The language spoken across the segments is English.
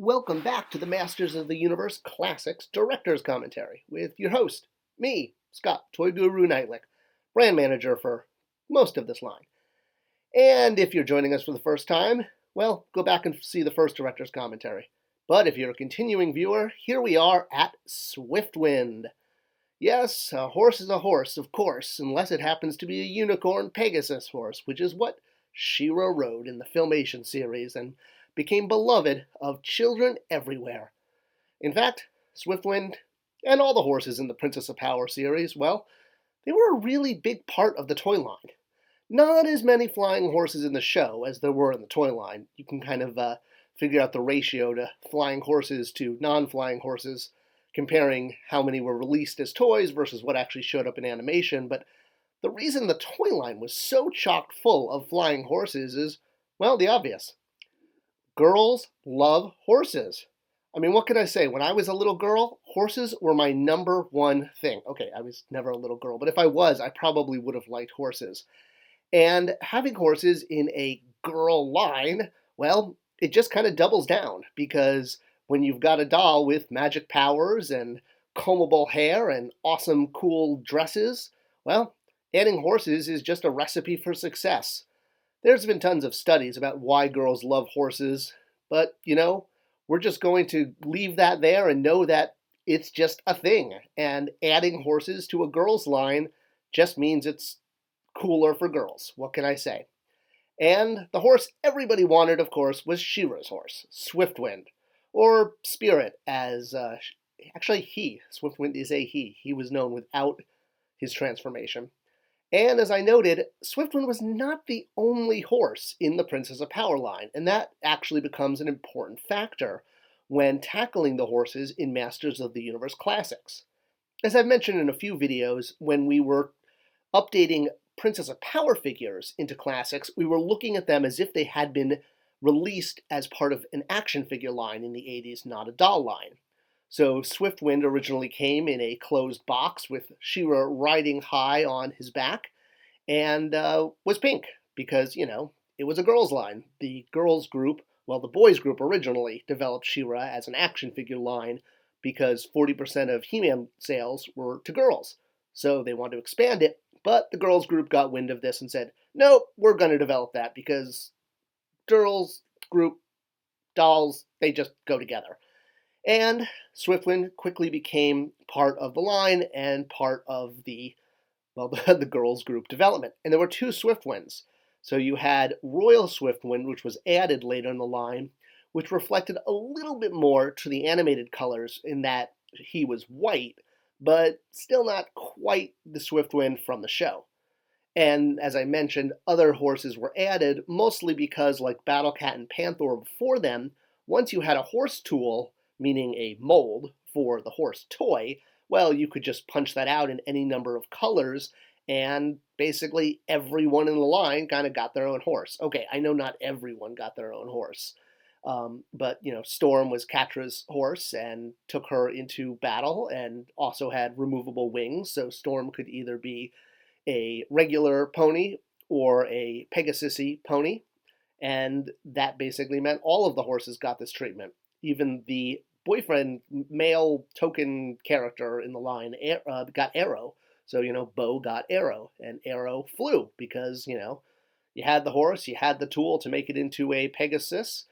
Welcome back to the Masters of the Universe Classics Director's Commentary with your host, me, Scott, Toy Guru Neitlich, brand manager for most of this line. And if you're joining us for the first time, well, go back and see the first Director's Commentary. But if you're a continuing viewer, here we are at Swiftwind. Yes, a horse is a horse, of course, unless it happens to be a unicorn Pegasus horse, which is what She-Ra rode in the Filmation series and became beloved of children everywhere. In fact, Swiftwind and all the horses in the Princess of Power series, well, they were a really big part of the toy line. Not as many flying horses in the show as there were in the toy line. You can kind of figure out the ratio to flying horses to non-flying horses, comparing how many were released as toys versus what actually showed up in animation. But the reason the toy line was so chock full of flying horses is, well, the obvious. Girls love horses. I mean, what can I say? When I was a little girl, horses were my number one thing. Okay, I was never a little girl, but if I was, I probably would have liked horses. And having horses in a girl line, well, it just kind of doubles down, because when you've got a doll with magic powers and combable hair and awesome, cool dresses, well, adding horses is just a recipe for success. There's been tons of studies about why girls love horses, but, we're just going to leave that there and know that it's just a thing. And adding horses to a girls' line just means it's cooler for girls. What can I say? And the horse everybody wanted, of course, was She-Ra's horse, Swiftwind, or Spirit, as Swiftwind is a he. He was known without his transformation. And as I noted, Swiftwind was not the only horse in the Princess of Power line, and that actually becomes an important factor when tackling the horses in Masters of the Universe Classics. As I've mentioned in a few videos, when we were updating Princess of Power figures into Classics, we were looking at them as if they had been released as part of an action figure line in the 80s, not a doll line. So Swiftwind originally came in a closed box with She-Ra riding high on his back, and was pink because, it was a girls' line. The girls group, the boys group originally developed She-Ra as an action figure line because 40% of He-Man sales were to girls. So they wanted to expand it, but the girls group got wind of this and said, nope, we're going to develop that because girls group, dolls, they just go together. And Swiftwind quickly became part of the line and part of the girls group development. And there were two Swiftwinds. So you had Royal Swiftwind, which was added later in the line, which reflected a little bit more to the animated colors in that he was white, but still not quite the Swiftwind from the show. And as I mentioned, other horses were added, mostly because, like Battle Cat and Panther before them, once you had a horse tool, meaning a mold for the horse toy, well, you could just punch that out in any number of colors, and basically everyone in the line kind of got their own horse. Okay, I know not everyone got their own horse, but, Storm was Catra's horse and took her into battle and also had removable wings, so Storm could either be a regular pony or a Pegasus-y pony, and that basically meant all of the horses got this treatment. Even the boyfriend male token character in the line got Arrow. So, Bo got Arrow, and Arrow flew because, you had the horse, you had the tool to make it into a Pegasus,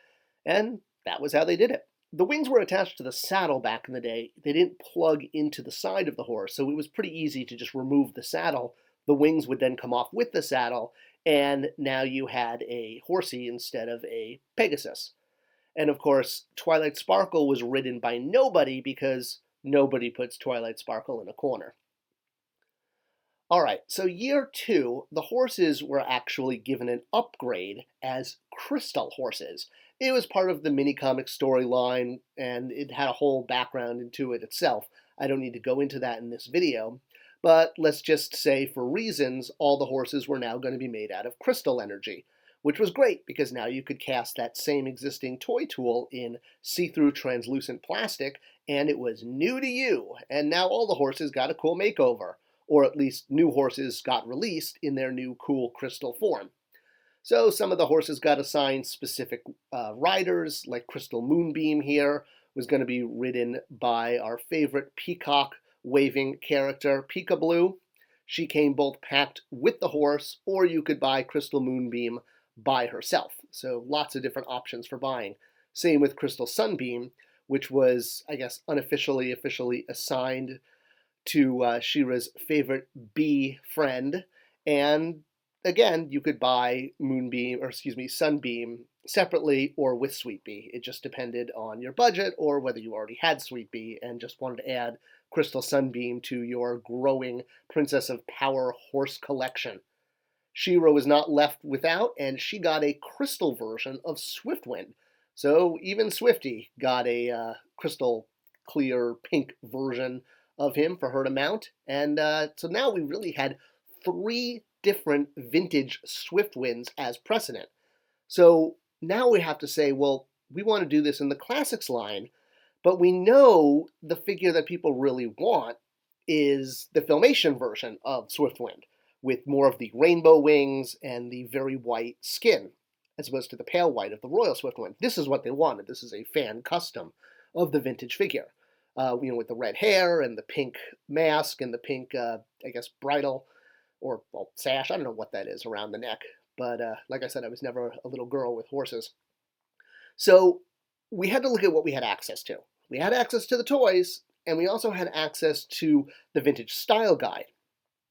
and that was how they did it. The wings were attached to the saddle back in the day. They didn't plug into the side of the horse, so it was pretty easy to just remove the saddle. The wings would then come off with the saddle, and now you had a horsey instead of a Pegasus. And of course, Twilight Sparkle was ridden by nobody because nobody puts Twilight Sparkle in a corner. Alright, so year 2, the horses were actually given an upgrade as crystal horses. It was part of the mini-comic storyline, and it had a whole background into it itself. I don't need to go into that in this video, but let's just say for reasons, all the horses were now going to be made out of crystal energy, which was great because now you could cast that same existing toy tool in see-through translucent plastic, and it was new to you, and now all the horses got a cool makeover, or at least new horses got released in their new cool crystal form. So some of the horses got assigned specific riders, like Crystal Moonbeam here was going to be ridden by our favorite peacock waving character, Peekaboo. She came both packed with the horse, or you could buy Crystal Moonbeam by herself. So lots of different options for buying. Same with Crystal Sunbeam, which was, I guess, officially assigned to She-Ra's favorite bee friend. And again, you could buy Sunbeam separately or with Sweet Bee. It just depended on your budget or whether you already had Sweet Bee and just wanted to add Crystal Sunbeam to your growing Princess of Power horse collection. She-Ra was not left without, and she got a crystal version of Swiftwind. So even Swifty got a crystal clear pink version of him for her to mount. And so now we really had 3 different vintage Swiftwinds as precedent. So now we have to say, well, we want to do this in the classics line, but we know the figure that people really want is the Filmation version of Swiftwind, with more of the rainbow wings and the very white skin, as opposed to the pale white of the Royal Swiftwind. This is what they wanted. This is a fan custom of the vintage figure, with the red hair and the pink mask and the pink, bridle or sash. I don't know what that is around the neck. But like I said, I was never a little girl with horses. So we had to look at what we had access to. We had access to the toys, and we also had access to the vintage style guide.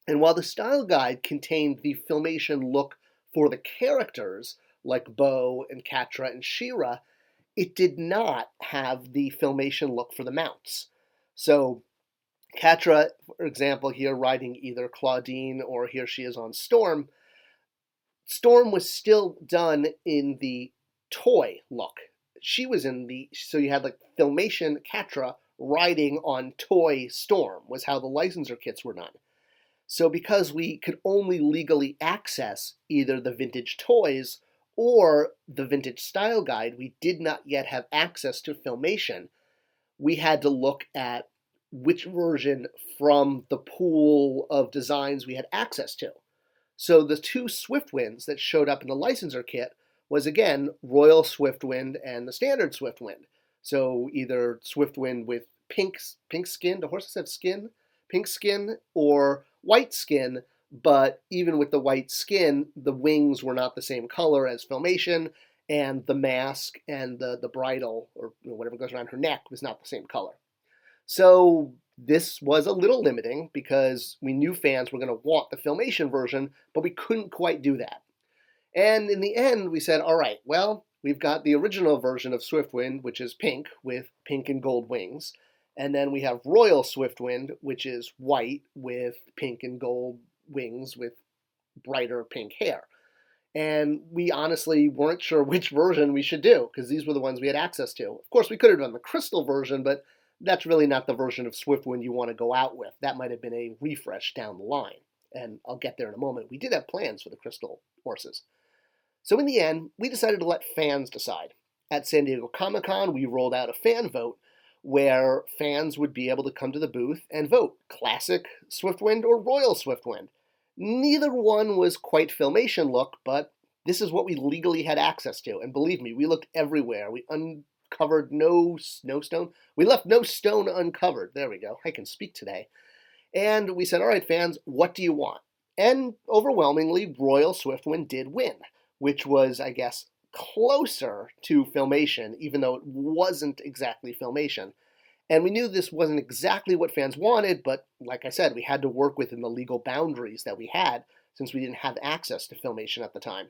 And while the style guide contained the Filmation look for the characters, like Bo and Catra and She-Ra, it did not have the Filmation look for the mounts. So Catra, for example, here riding either Claudine or here she is on Storm, Storm was still done in the toy look. She was so you had like Filmation Catra riding on toy Storm was how the licensor kits were done. So because we could only legally access either the vintage toys or the vintage style guide, we did not yet have access to Filmation. We had to look at which version from the pool of designs we had access to. So the 2 Swiftwinds that showed up in the licensor kit was, again, Royal Swiftwind and the Standard Swiftwind. So either Swiftwind with pink skin, do horses have skin? Pink skin or white skin, but even with the white skin, the wings were not the same color as Filmation, and the mask and the bridle, or whatever goes around her neck, was not the same color. So this was a little limiting because we knew fans were going to want the Filmation version, but we couldn't quite do that. And in the end, we said, all right, well, we've got the original version of Swiftwind, which is pink with pink and gold wings. And then we have Royal Swiftwind, which is white with pink and gold wings with brighter pink hair. And we honestly weren't sure which version we should do because these were the ones we had access to. Of course, we could have done the crystal version, but that's really not the version of Swiftwind you want to go out with. That might have been a refresh down the line. And I'll get there in a moment. We did have plans for the crystal horses. So in the end, we decided to let fans decide. At San Diego Comic-Con, we rolled out a fan vote where fans would be able to come to the booth and vote Classic Swiftwind or Royal Swiftwind. Neither one was quite Filmation look, but this is what we legally had access to. And believe me, we looked everywhere. We uncovered no stone. We left no stone uncovered. There we go. I can speak today. And we said, all right, fans, what do you want? And overwhelmingly, Royal Swiftwind did win, which was, I guess, closer to Filmation, even though it wasn't exactly Filmation. And we knew this wasn't exactly what fans wanted, but like I said, we had to work within the legal boundaries that we had since we didn't have access to Filmation at the time.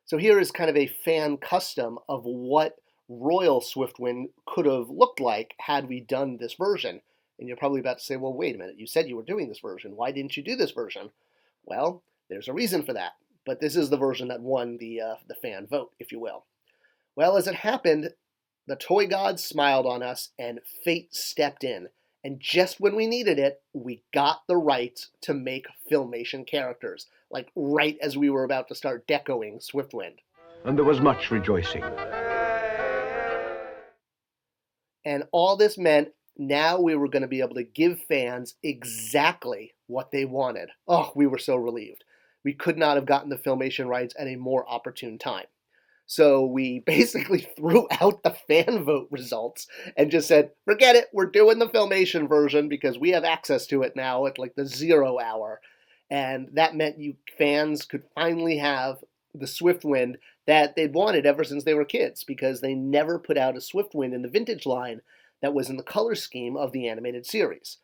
So here is kind of a fan custom of what Royal Swiftwind could have looked like had we done this version. And you're probably about to say, well, wait a minute, you said you were doing this version. Why didn't you do this version? Well, there's a reason for that. But this is the version that won the fan vote, if you will. Well, as it happened, the toy gods smiled on us and fate stepped in. And just when we needed it, we got the rights to make Filmation characters, like right as we were about to start decoing Swiftwind. And there was much rejoicing. And all this meant now we were going to be able to give fans exactly what they wanted. Oh, we were so relieved. We could not have gotten the Filmation rights at a more opportune time. So we basically threw out the fan vote results and just said, forget it, we're doing the Filmation version because we have access to it now at like the 0 hour. And that meant you fans could finally have the Swiftwind that they'd wanted ever since they were kids, because they never put out a Swiftwind in the vintage line that was in the color scheme of the animated series.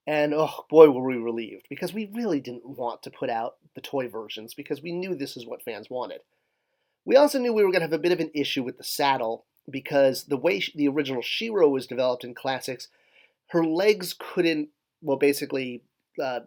And oh boy, were we relieved, because we really didn't want to put out the toy versions because we knew this is what fans wanted. We also knew we were going to have a bit of an issue with the saddle, because the way the original She-Ra was developed in Classics, her legs couldn't, well, basically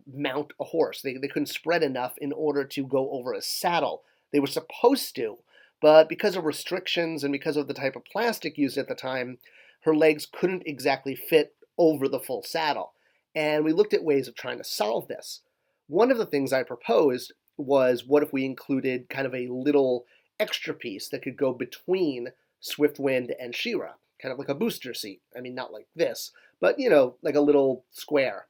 mount a horse. They couldn't spread enough in order to go over a saddle. They were supposed to, but because of restrictions and because of the type of plastic used at the time, her legs couldn't exactly fit over the full saddle. And we looked at ways of trying to solve this. One of the things I proposed was, what if we included kind of a little extra piece that could go between Swiftwind and She-Ra, kind of like a booster seat. I mean, not like this, but, like a little square.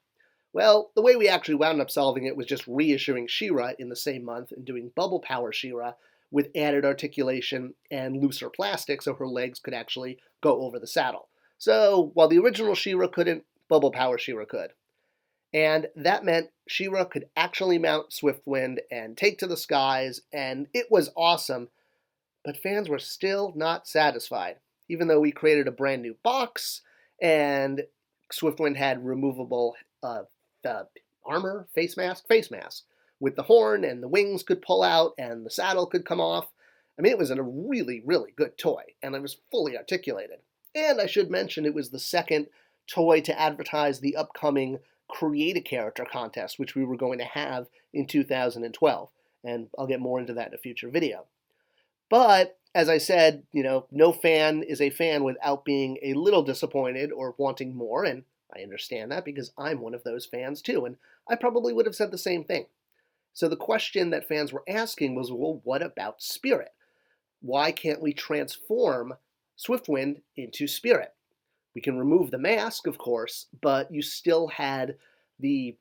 Well, the way we actually wound up solving it was just reissuing She-Ra in the same month and doing Bubble Power She-Ra with added articulation and looser plastic so her legs could actually go over the saddle. So while the original She-Ra couldn't, Bubble Power She-Ra could. And that meant She-Ra could actually mount Swiftwind and take to the skies, and it was awesome. But fans were still not satisfied, even though we created a brand new box, and Swiftwind had removable armor, face mask, with the horn, and the wings could pull out, and the saddle could come off. I mean, it was a really, really good toy, and it was fully articulated. And I should mention, it was the second toy to advertise the upcoming Create a Character contest, which we were going to have in 2012. And I'll get more into that in a future video. But, as I said, no fan is a fan without being a little disappointed or wanting more, and I understand that because I'm one of those fans too, and I probably would have said the same thing. So the question that fans were asking was, well, what about Spirit? Why can't we transform Swiftwind into Spirit? We can remove the mask, of course, but you still had the,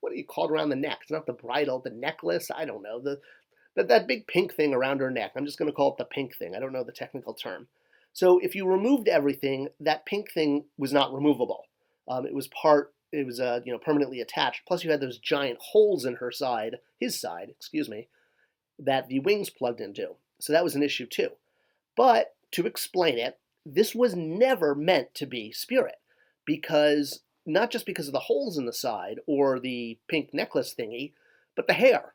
what do you call it around the neck? It's not the bridle, the necklace, I don't know, that big pink thing around her neck. I'm just going to call it the pink thing. I don't know the technical term. So if you removed everything, that pink thing was not removable. It was permanently attached. Plus you had those giant holes in his side, that the wings plugged into. So that was an issue too. But to explain it, this was never meant to be Spirit, because not just because of the holes in the side or the pink necklace thingy, but the hair.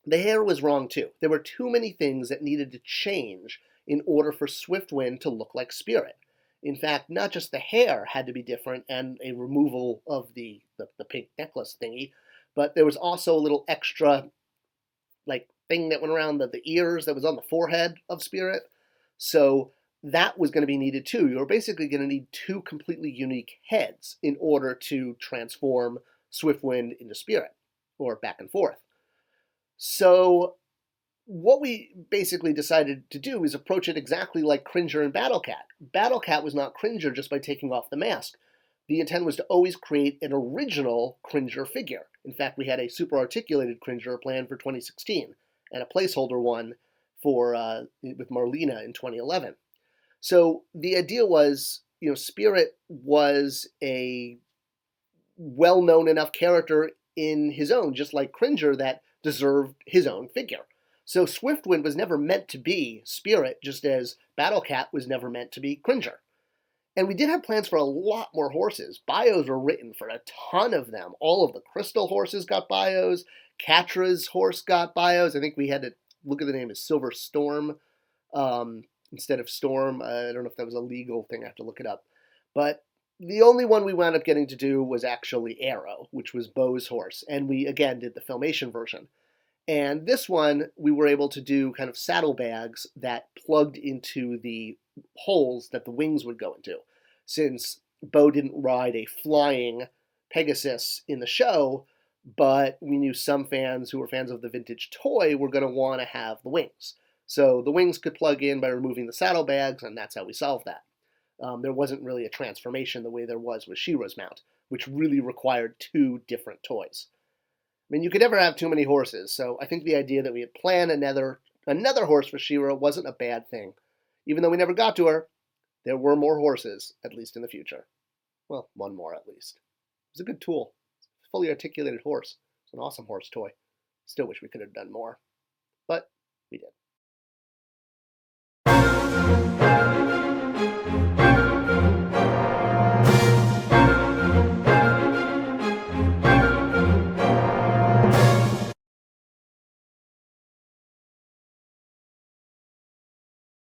The hair was wrong too. There were too many things that needed to change in order for Swiftwind to look like Spirit. In fact, not just the hair had to be different and a removal of the pink necklace thingy, but there was also a little extra thing that went around the ears that was on the forehead of Spirit. So that was going to be needed too. You were basically going to need two completely unique heads in order to transform Swiftwind into Spirit, or back and forth. So what we basically decided to do is approach it exactly like Cringer and Battlecat. Battlecat was not Cringer just by taking off the mask. The intent was to always create an original Cringer figure. In fact, we had a super articulated Cringer planned for 2016 and a placeholder one for with Marlena in 2011. So the idea was, Spirit was a well-known enough character in his own, just like Cringer, that deserved his own figure. So Swiftwind was never meant to be Spirit, just as Battlecat was never meant to be Cringer. And we did have plans for a lot more horses. Bios were written for a ton of them. All of the Crystal horses got bios. Catra's horse got bios. I think we had to look at the name as Silver Storm instead of Storm. I don't know if that was a legal thing. I have to look it up. But the only one we wound up getting to do was actually Arrow, which was Bo's horse. And we, again, did the Filmation version. And this one, we were able to do kind of saddlebags that plugged into the holes that the wings would go into. Since Bo didn't ride a flying Pegasus in the show, but we knew some fans who were fans of the vintage toy were going to want to have the wings. So the wings could plug in by removing the saddlebags, and that's how we solved that. There wasn't really a transformation the way there was with She-Ra's mount, which really required two different toys. mean, you could never have too many horses, so I think the idea that we had planned another horse for She-Ra wasn't a bad thing. Even though we never got to her, there were more horses, at least in the future. Well, one more at least. It was a good tool. A fully articulated horse. It's an awesome horse toy. Still wish we could have done more. But we did.